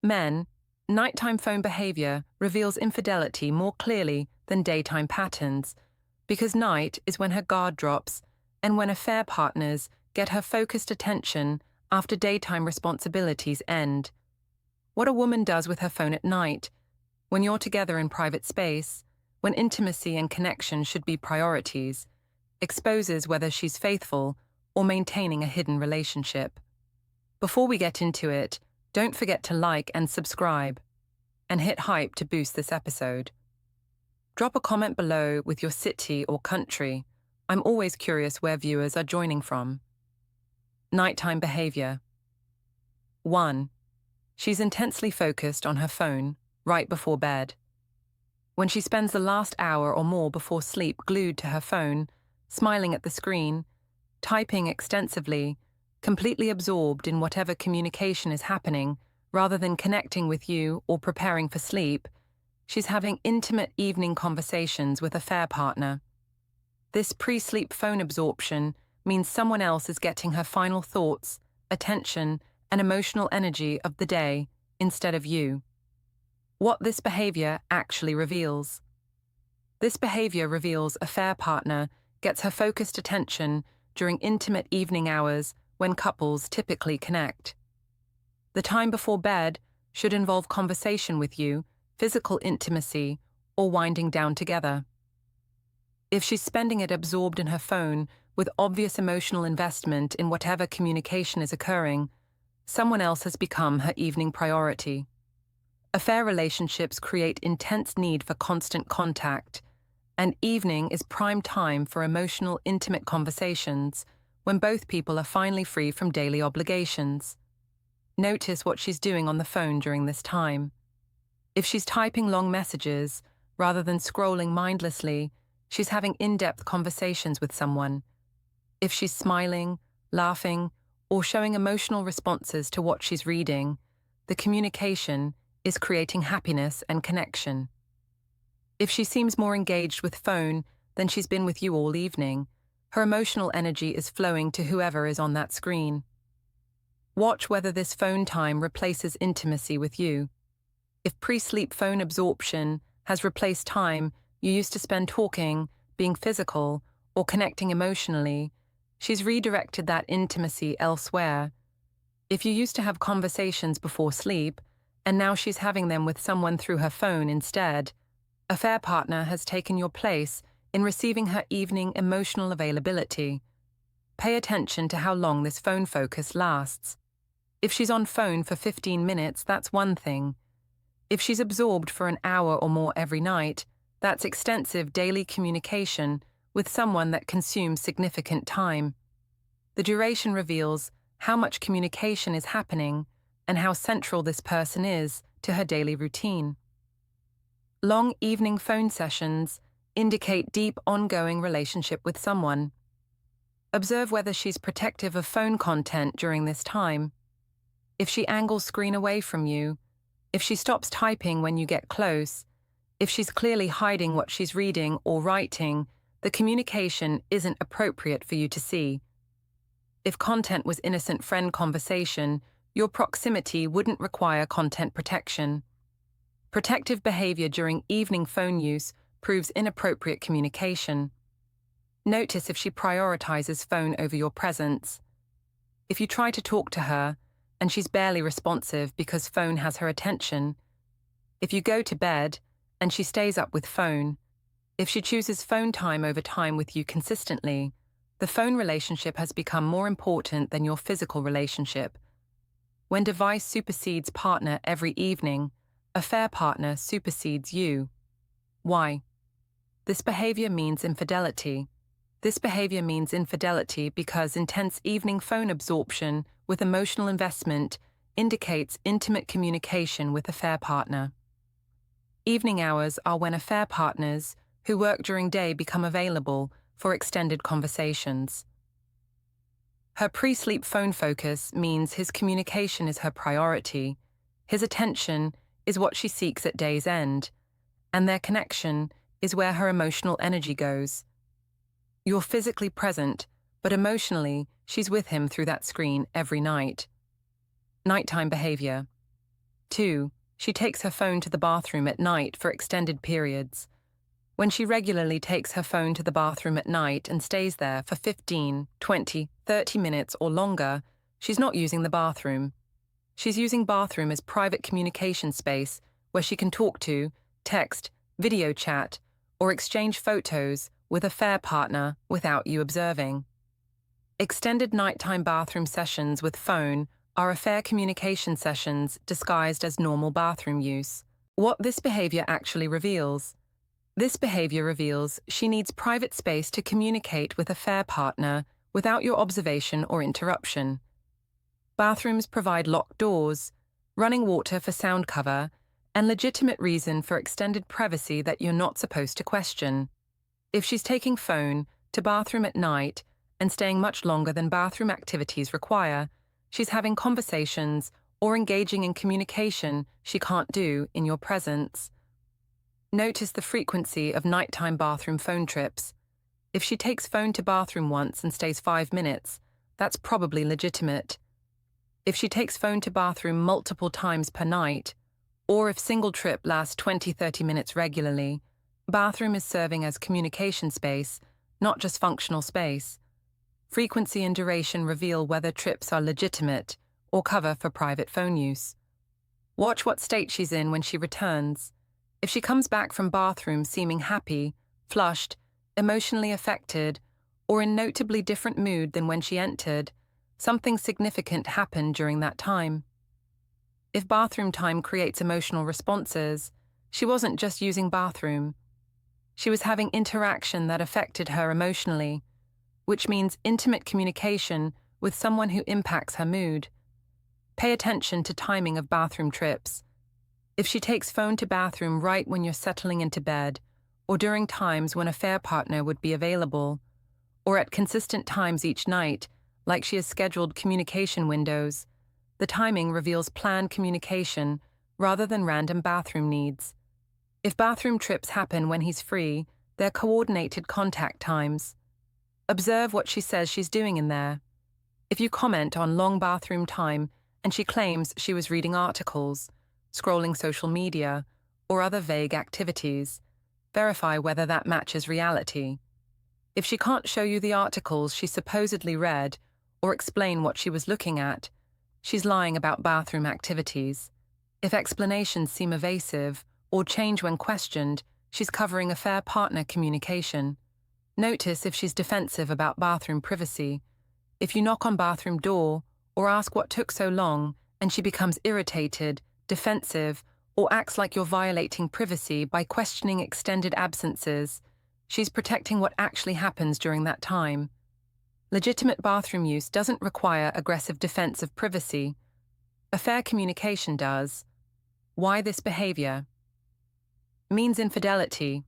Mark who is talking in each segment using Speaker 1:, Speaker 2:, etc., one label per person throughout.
Speaker 1: Men, nighttime phone behavior reveals infidelity more clearly than daytime patterns, because night is when her guard drops and when affair partners get her focused attention after daytime responsibilities end. What a woman does with her phone at night, when you're together in private space, when intimacy and connection should be priorities, exposes whether she's faithful or maintaining a hidden relationship. Before we get into it, don't forget to like and subscribe, and hit hype to boost this episode. Drop a comment below with your city or country. I'm always curious where viewers are joining from. Nighttime behavior. 1. She's intensely focused on her phone right before bed. When she spends the last hour or more before sleep glued to her phone, smiling at the screen, typing extensively, completely absorbed in whatever communication is happening, rather than connecting with you or preparing for sleep, she's having intimate evening conversations with a affair partner. This pre-sleep phone absorption means someone else is getting her final thoughts, attention, and emotional energy of the day instead of you. What this behavior actually reveals. This behavior reveals a affair partner gets her focused attention during intimate evening hours when couples typically connect. The time before bed should involve conversation with you, physical intimacy, or winding down together. If she's spending it absorbed in her phone with obvious emotional investment in whatever communication is occurring, someone else has become her evening priority. Affair relationships create intense need for constant contact, and evening is prime time for emotional, intimate conversations when both people are finally free from daily obligations. Notice what she's doing on the phone during this time. If she's typing long messages, rather than scrolling mindlessly, she's having in-depth conversations with someone. If she's smiling, laughing, or showing emotional responses to what she's reading, the communication is creating happiness and connection. If she seems more engaged with phone than she's been with you all evening, her emotional energy is flowing to whoever is on that screen. Watch whether this phone time replaces intimacy with you. If pre-sleep phone absorption has replaced time you used to spend talking, being physical, or connecting emotionally, she's redirected that intimacy elsewhere. If you used to have conversations before sleep, and now she's having them with someone through her phone instead, a affair partner has taken your place in receiving her evening emotional availability. Pay attention to how long this phone focus lasts. If she's on phone for 15 minutes, that's one thing. If she's absorbed for an hour or more every night, that's extensive daily communication with someone that consumes significant time. The duration reveals how much communication is happening and how central this person is to her daily routine. Long evening phone sessions indicate deep ongoing relationship with someone. Observe whether she's protective of phone content during this time. If she angles screen away from you, if she stops typing when you get close, if she's clearly hiding what she's reading or writing, the communication isn't appropriate for you to see. If content was innocent friend conversation, your proximity wouldn't require content protection. Protective behavior during evening phone use proves inappropriate communication. Notice if she prioritizes phone over your presence. If you try to talk to her, and she's barely responsive because phone has her attention. If you go to bed, and she stays up with phone. If she chooses phone time over time with you consistently, the phone relationship has become more important than your physical relationship. When device supersedes partner every evening, affair partner supersedes you. Why? This behavior means infidelity. This behavior means infidelity because intense evening phone absorption with emotional investment indicates intimate communication with affair partner. Evening hours are when affair partners who work during day become available for extended conversations. Her pre-sleep phone focus means his communication is her priority, his attention is what she seeks at day's end, and their connection is where her emotional energy goes. You're physically present, but emotionally, she's with him through that screen every night. Nighttime behavior. 2. She takes her phone to the bathroom at night for extended periods. When she regularly takes her phone to the bathroom at night and stays there for 15, 20, 30 minutes or longer, she's not using the bathroom. She's using bathroom as private communication space where she can talk to, text, video chat, or exchange photos with affair partner without you observing. Extended nighttime bathroom sessions with phone are affair communication sessions disguised as normal bathroom use. What this behavior actually reveals. This behavior reveals she needs private space to communicate with affair partner without your observation or interruption. Bathrooms provide locked doors, running water for sound cover, and legitimate reason for extended privacy that you're not supposed to question. If she's taking phone to bathroom at night and staying much longer than bathroom activities require, she's having conversations or engaging in communication she can't do in your presence. Notice the frequency of nighttime bathroom phone trips. If she takes phone to bathroom once and stays 5 minutes, that's probably legitimate. If she takes phone to bathroom multiple times per night, or if single trip lasts 20-30 minutes regularly, bathroom is serving as communication space, not just functional space. Frequency and duration reveal whether trips are legitimate or cover for private phone use. Watch what state she's in when she returns. If she comes back from bathroom seeming happy, flushed, emotionally affected, or in notably different mood than when she entered, something significant happened during that time. If bathroom time creates emotional responses, she wasn't just using bathroom. She was having interaction that affected her emotionally, which means intimate communication with someone who impacts her mood. Pay attention to timing of bathroom trips. If she takes phone to bathroom right when you're settling into bed, or during times when a affair partner would be available, or at consistent times each night, like she has scheduled communication windows, the timing reveals planned communication rather than random bathroom needs. If bathroom trips happen when he's free, they're coordinated contact times. Observe what she says she's doing in there. If you comment on long bathroom time and she claims she was reading articles, scrolling social media, or other vague activities, verify whether that matches reality. If she can't show you the articles she supposedly read or explain what she was looking at, she's lying about bathroom activities. If explanations seem evasive or change when questioned, she's covering affair partner communication. Notice if she's defensive about bathroom privacy. If you knock on bathroom door or ask what took so long and she becomes irritated, defensive, or acts like you're violating privacy by questioning extended absences, she's protecting what actually happens during that time. Legitimate bathroom use doesn't require aggressive defense of privacy. Affair communication does. Why this behavior? Means infidelity.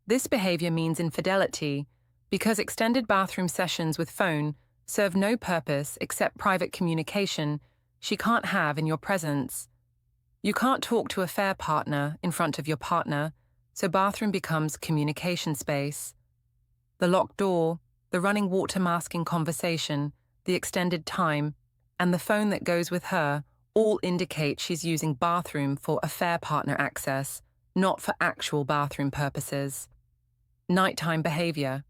Speaker 1: This behavior means infidelity because extended bathroom sessions with phone serve no purpose except private communication she can't have in your presence. You can't talk to a affair partner in front of your partner, so bathroom becomes communication space. The locked door, the running water masking conversation, the extended time, and the phone that goes with her all indicate she's using bathroom for affair partner access, not for actual bathroom purposes. Nighttime behavior.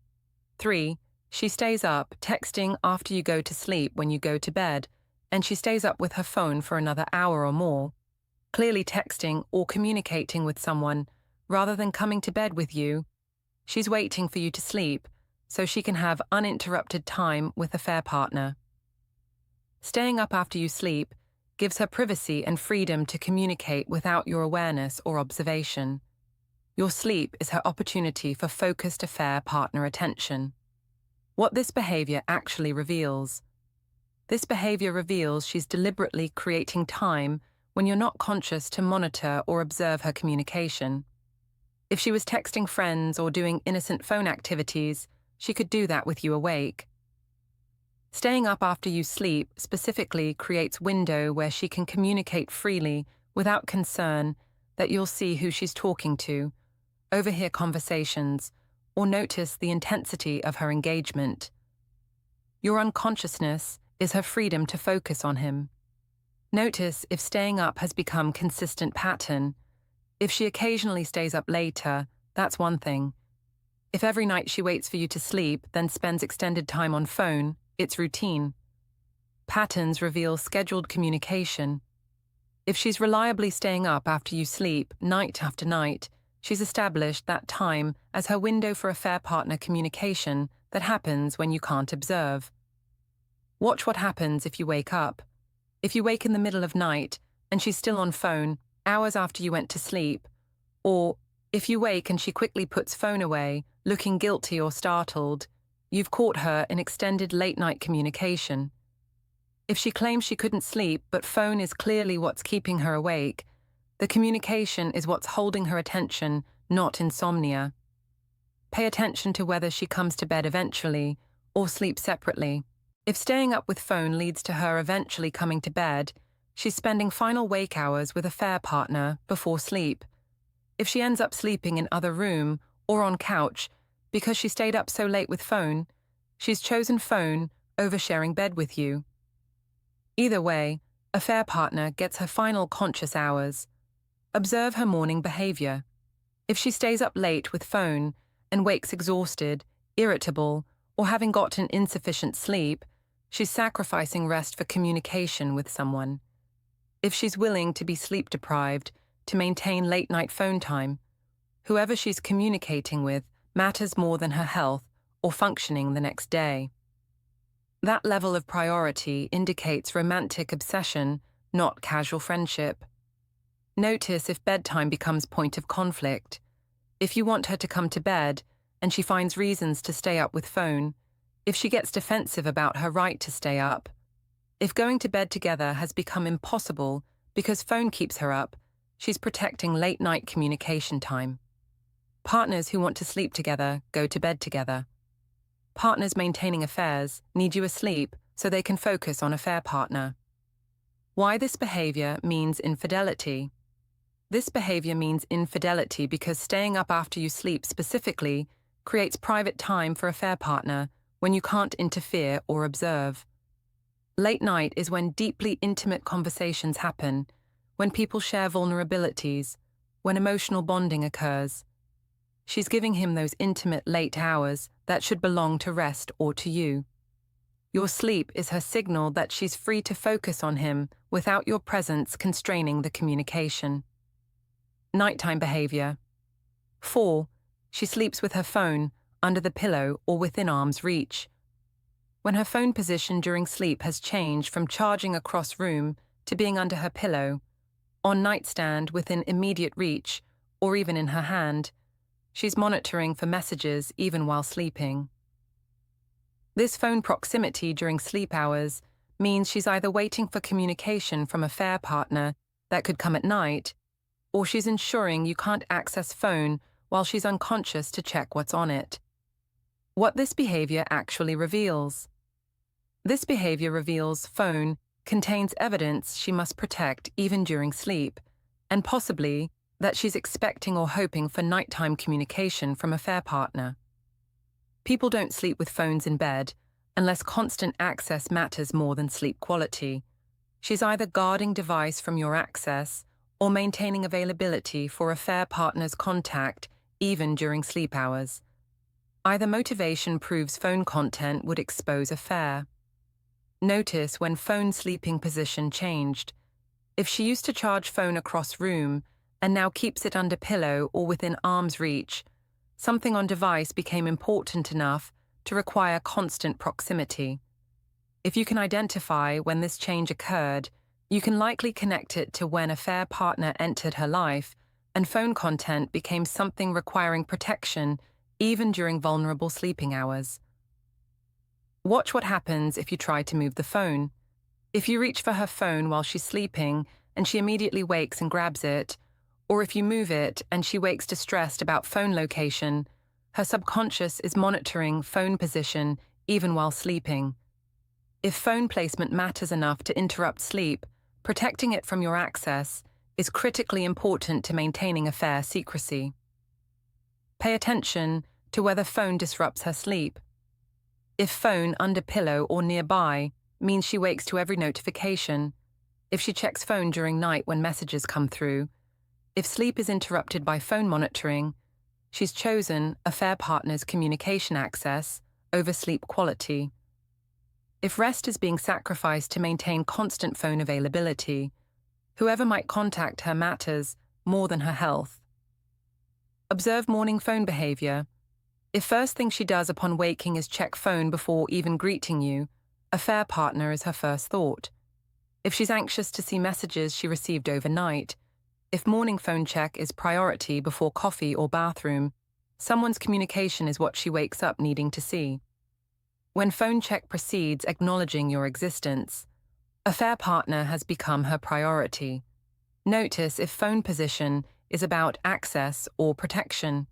Speaker 1: 3. She stays up, texting after you go to sleep when you go to bed, and she stays up with her phone for another hour or more, clearly texting or communicating with someone rather than coming to bed with you. She's waiting for you to sleep so she can have uninterrupted time with a affair partner. Staying up after you sleep gives her privacy and freedom to communicate without your awareness or observation. Your sleep is her opportunity for focused affair partner attention. What this behavior actually reveals. This behavior reveals she's deliberately creating time when you're not conscious to monitor or observe her communication. If she was texting friends or doing innocent phone activities, she could do that with you awake. Staying up after you sleep specifically creates window where she can communicate freely without concern that you'll see who she's talking to, overhear conversations, or notice the intensity of her engagement. Your unconsciousness is her freedom to focus on him. Notice if staying up has become consistent pattern. If she occasionally stays up later, that's one thing. If every night she waits for you to sleep, then spends extended time on phone, it's routine. Patterns reveal scheduled communication. If she's reliably staying up after you sleep, night after night, she's established that time as her window for affair partner communication that happens when you can't observe. Watch what happens if you wake up. If you wake in the middle of night and she's still on phone hours after you went to sleep, or if you wake and she quickly puts phone away, looking guilty or startled, you've caught her in extended late-night communication. If she claims she couldn't sleep but phone is clearly what's keeping her awake, the communication is what's holding her attention, not insomnia. Pay attention to whether she comes to bed eventually or sleeps separately. If staying up with phone leads to her eventually coming to bed, she's spending final wake hours with affair partner before sleep. If she ends up sleeping in other room or on couch because she stayed up so late with phone, she's chosen phone over sharing bed with you. Either way, affair partner gets her final conscious hours. Observe her morning behavior. If she stays up late with phone and wakes exhausted, irritable, or having gotten insufficient sleep, she's sacrificing rest for communication with someone. If she's willing to be sleep deprived to maintain late-night phone time, whoever she's communicating with matters more than her health or functioning the next day. That level of priority indicates romantic obsession, not casual friendship. Notice if bedtime becomes point of conflict. If you want her to come to bed and she finds reasons to stay up with phone, if she gets defensive about her right to stay up, if going to bed together has become impossible because phone keeps her up, she's protecting late-night communication time. Partners who want to sleep together go to bed together. Partners maintaining affairs need you asleep so they can focus on affair partner. Why this behavior means infidelity. This behavior means infidelity because staying up after you sleep specifically creates private time for affair partner when you can't interfere or observe. Late night is when deeply intimate conversations happen, when people share vulnerabilities, when emotional bonding occurs. She's giving him those intimate late hours that should belong to rest or to you. Your sleep is her signal that she's free to focus on him without your presence constraining the communication. Nighttime behavior. 4. She sleeps with her phone under the pillow or within arm's reach. When her phone position during sleep has changed from charging across room to being under her pillow, on nightstand within immediate reach, or even in her hand, she's monitoring for messages even while sleeping. This phone proximity during sleep hours means she's either waiting for communication from a affair partner that could come at night, or she's ensuring you can't access phone while she's unconscious to check what's on it. What this behavior actually reveals. This behavior reveals phone contains evidence she must protect even during sleep, and possibly that she's expecting or hoping for nighttime communication from a affair partner. People don't sleep with phones in bed unless constant access matters more than sleep quality. She's either guarding device from your access or maintaining availability for affair partner's contact even during sleep hours. Either motivation proves phone content would expose affair. Notice when phone sleeping position changed. If she used to charge phone across room and now keeps it under pillow or within arm's reach, something on device became important enough to require constant proximity. If you can identify when this change occurred, you can likely connect it to when a affair partner entered her life and phone content became something requiring protection even during vulnerable sleeping hours. Watch what happens if you try to move the phone. If you reach for her phone while she's sleeping and she immediately wakes and grabs it, or if you move it and she wakes distressed about phone location, her subconscious is monitoring phone position even while sleeping. If phone placement matters enough to interrupt sleep, protecting it from your access is critically important to maintaining affair secrecy. Pay attention to whether phone disrupts her sleep. If phone under pillow or nearby means she wakes to every notification, if she checks phone during night when messages come through, if sleep is interrupted by phone monitoring, she's chosen affair partner's communication access over sleep quality. If rest is being sacrificed to maintain constant phone availability, whoever might contact her matters more than her health. Observe morning phone behavior. If first thing she does upon waking is check phone before even greeting you, affair partner is her first thought. If she's anxious to see messages she received overnight, if morning phone check is priority before coffee or bathroom, someone's communication is what she wakes up needing to see. When phone check precedes acknowledging your existence, affair partner has become her priority. Notice if phone position is about access or protection.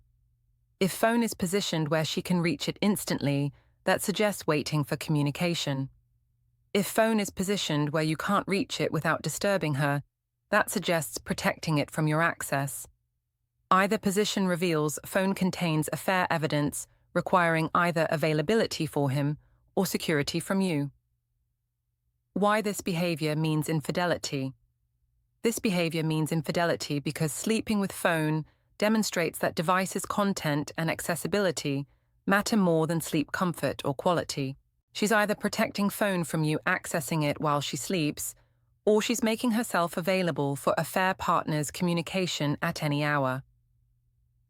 Speaker 1: If phone is positioned where she can reach it instantly, that suggests waiting for communication. If phone is positioned where you can't reach it without disturbing her, that suggests protecting it from your access. Either position reveals phone contains affair evidence requiring either availability for him or security from you. Why this behavior means infidelity. This behavior means infidelity because sleeping with phone demonstrates that device's content and accessibility matter more than sleep comfort or quality. She's either protecting phone from you accessing it while she sleeps, or she's making herself available for affair partner's communication at any hour.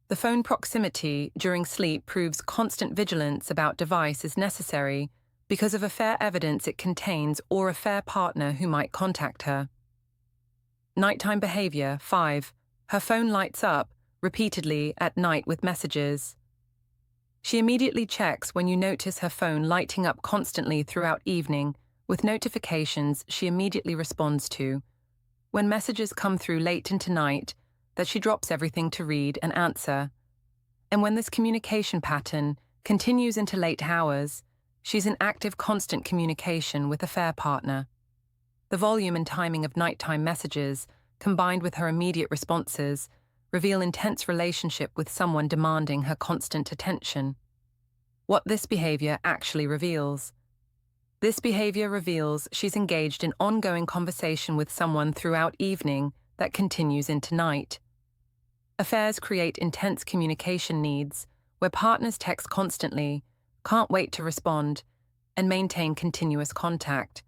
Speaker 1: The phone proximity during sleep proves constant vigilance about device is necessary because of affair evidence it contains or affair partner who might contact her. Nighttime behavior 5. Her phone lights up repeatedly at night with messages. She immediately checks when you notice her phone lighting up constantly throughout evening with notifications she immediately responds to. When messages come through late into night, that she drops everything to read and answer. And when this communication pattern continues into late hours, she's in active constant communication with affair partner. The volume and timing of nighttime messages, combined with her immediate responses, reveal intense relationship with someone demanding her constant attention. What this behavior actually reveals. This behavior reveals she's engaged in ongoing conversation with someone throughout evening that continues into night. Affairs create intense communication needs, where partners text constantly, can't wait to respond, and maintain continuous contact.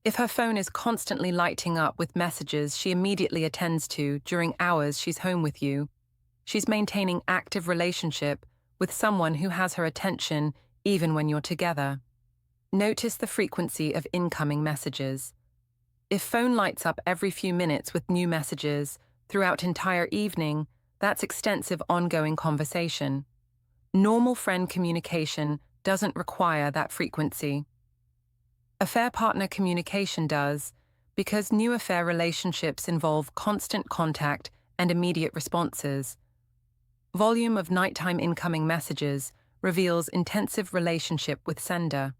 Speaker 1: If her phone is constantly lighting up with messages she immediately attends to during hours she's home with you, she's maintaining active relationship with someone who has her attention even when you're together. Notice the frequency of incoming messages. If phone lights up every few minutes with new messages throughout entire evening, that's extensive ongoing conversation. Normal friend communication doesn't require that frequency. Affair partner communication does, because new affair relationships involve constant contact and immediate responses. Volume of nighttime incoming messages reveals intensive relationship with sender.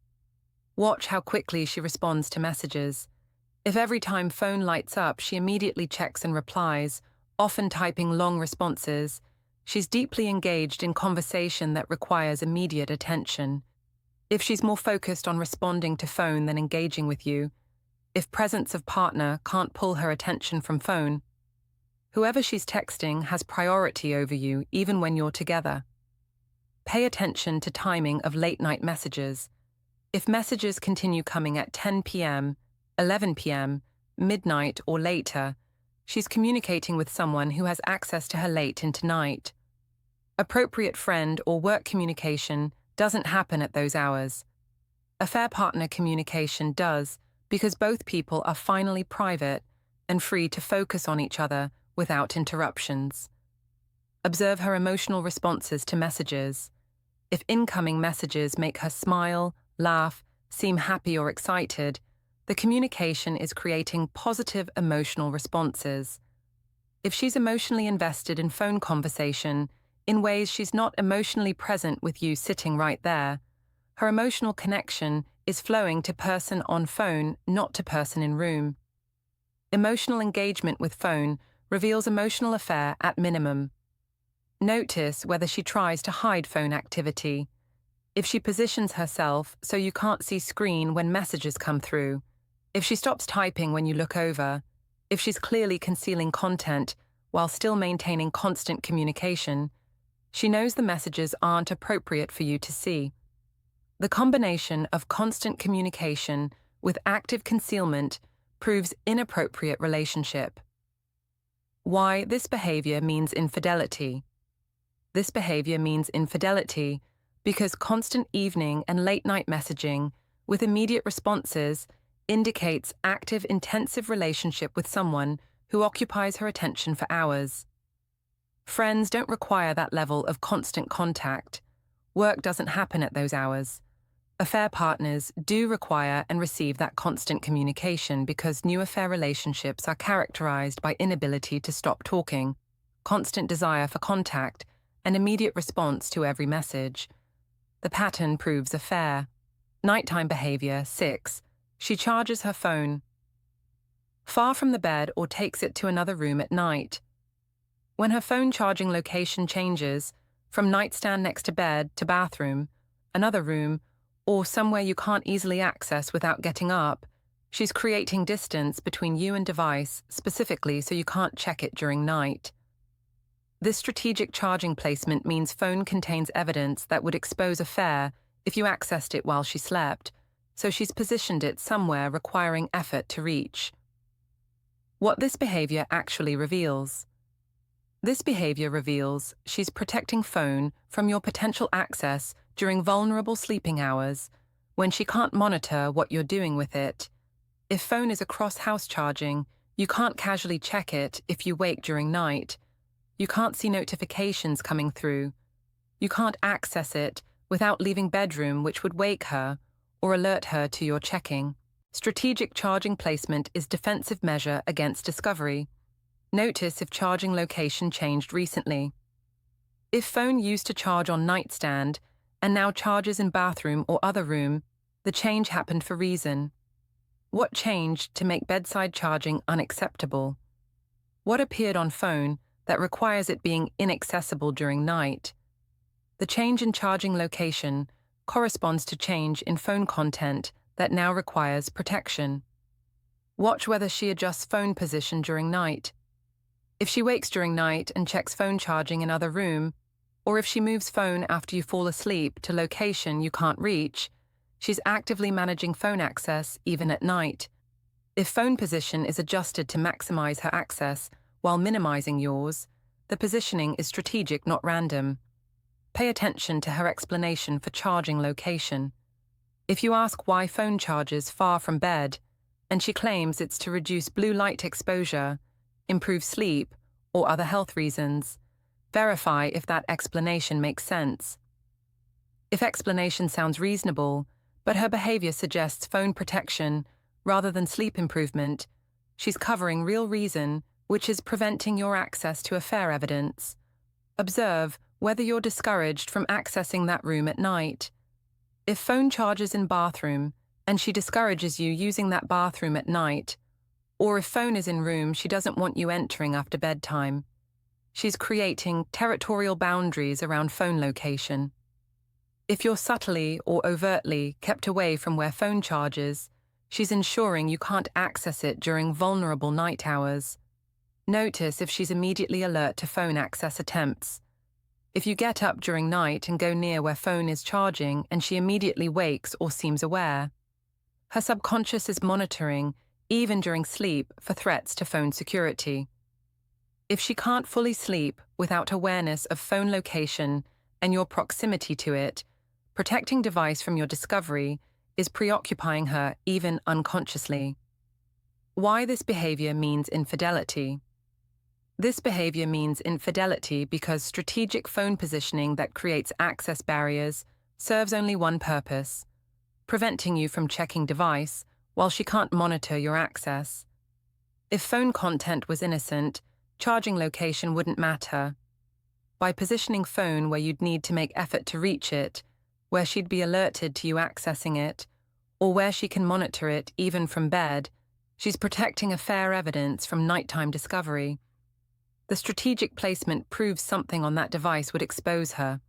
Speaker 1: Watch how quickly she responds to messages. If every time phone lights up she immediately checks and replies, often typing long responses, she's deeply engaged in conversation that requires immediate attention. If she's more focused on responding to phone than engaging with you, if presence of partner can't pull her attention from phone, whoever she's texting has priority over you even when you're together. Pay attention to timing of late-night messages. If messages continue coming at 10 p.m., 11 p.m., midnight or later, she's communicating with someone who has access to her late into night. Appropriate friend or work communication doesn't happen at those hours. Affair partner communication does because both people are finally private and free to focus on each other without interruptions. Observe her emotional responses to messages. If incoming messages make her smile, laugh, seem happy or excited, the communication is creating positive emotional responses. If she's emotionally invested in phone conversation, in ways she's not emotionally present with you sitting right there, her emotional connection is flowing to person on phone, not to person in room. Emotional engagement with phone reveals emotional affair at minimum. Notice whether she tries to hide phone activity. If she positions herself so you can't see screen when messages come through, If she stops typing when you look over, if she's clearly concealing content while still maintaining constant communication, she knows the messages aren't appropriate for you to see. The combination of constant communication with active concealment proves inappropriate relationship. Why this behavior means infidelity. This behavior means infidelity because constant evening and late-night messaging with immediate responses indicates active, intensive relationship with someone who occupies her attention for hours. Friends don't require that level of constant contact. Work doesn't happen at those hours. Affair partners do require and receive that constant communication because new affair relationships are characterized by inability to stop talking, constant desire for contact, and immediate response to every message. The pattern proves affair. Nighttime behavior 6. She charges her phone far from the bed or takes it to another room at night. When her phone charging location changes from nightstand next to bed to bathroom, another room, or somewhere you can't easily access without getting up, she's creating distance between you and device specifically so you can't check it during night. This strategic charging placement means phone contains evidence that would expose affair if you accessed it while she slept, so she's positioned it somewhere requiring effort to reach. What this behavior actually reveals. This behavior reveals she's protecting phone from your potential access during vulnerable sleeping hours, when she can't monitor what you're doing with it. If phone is across house charging, you can't casually check it if you wake during night. You can't see notifications coming through. You can't access it without leaving bedroom, which would wake her or alert her to your checking. Strategic charging placement is defensive measure against discovery. Notice if charging location changed recently. If phone used to charge on nightstand and now charges in bathroom or other room, the change happened for reason. What changed to make bedside charging unacceptable? What appeared on phone that requires it being inaccessible during night? The change in charging location corresponds to change in phone content that now requires protection. Watch whether she adjusts phone position during night. If she wakes during night and checks phone charging in other room, or if she moves phone after you fall asleep to location you can't reach, she's actively managing phone access even at night. If phone position is adjusted to maximize her access while minimizing yours, the positioning is strategic, not random. Pay attention to her explanation for charging location. If you ask why phone charges far from bed, and she claims it's to reduce blue light exposure, improve sleep, or other health reasons, verify if that explanation makes sense. If explanation sounds reasonable, but her behavior suggests phone protection rather than sleep improvement, she's covering real reason, which is preventing your access to affair evidence. Observe whether you're discouraged from accessing that room at night. If phone charges in bathroom and she discourages you using that bathroom at night, or if phone is in room she doesn't want you entering after bedtime, she's creating territorial boundaries around phone location. If you're subtly or overtly kept away from where phone charges, she's ensuring you can't access it during vulnerable night hours. Notice if she's immediately alert to phone access attempts. If you get up during night and go near where phone is charging and she immediately wakes or seems aware, her subconscious is monitoring, even during sleep, for threats to phone security. If she can't fully sleep without awareness of phone location and your proximity to it, protecting device from your discovery is preoccupying her even unconsciously. Why this behavior means infidelity. This behavior means infidelity because strategic phone positioning that creates access barriers serves only one purpose: preventing you from checking device while she can't monitor your access. If phone content was innocent, charging location wouldn't matter. By positioning phone where you'd need to make effort to reach it, where she'd be alerted to you accessing it, or where she can monitor it even from bed, she's protecting affair evidence from nighttime discovery. The strategic placement proves something on that device would expose her.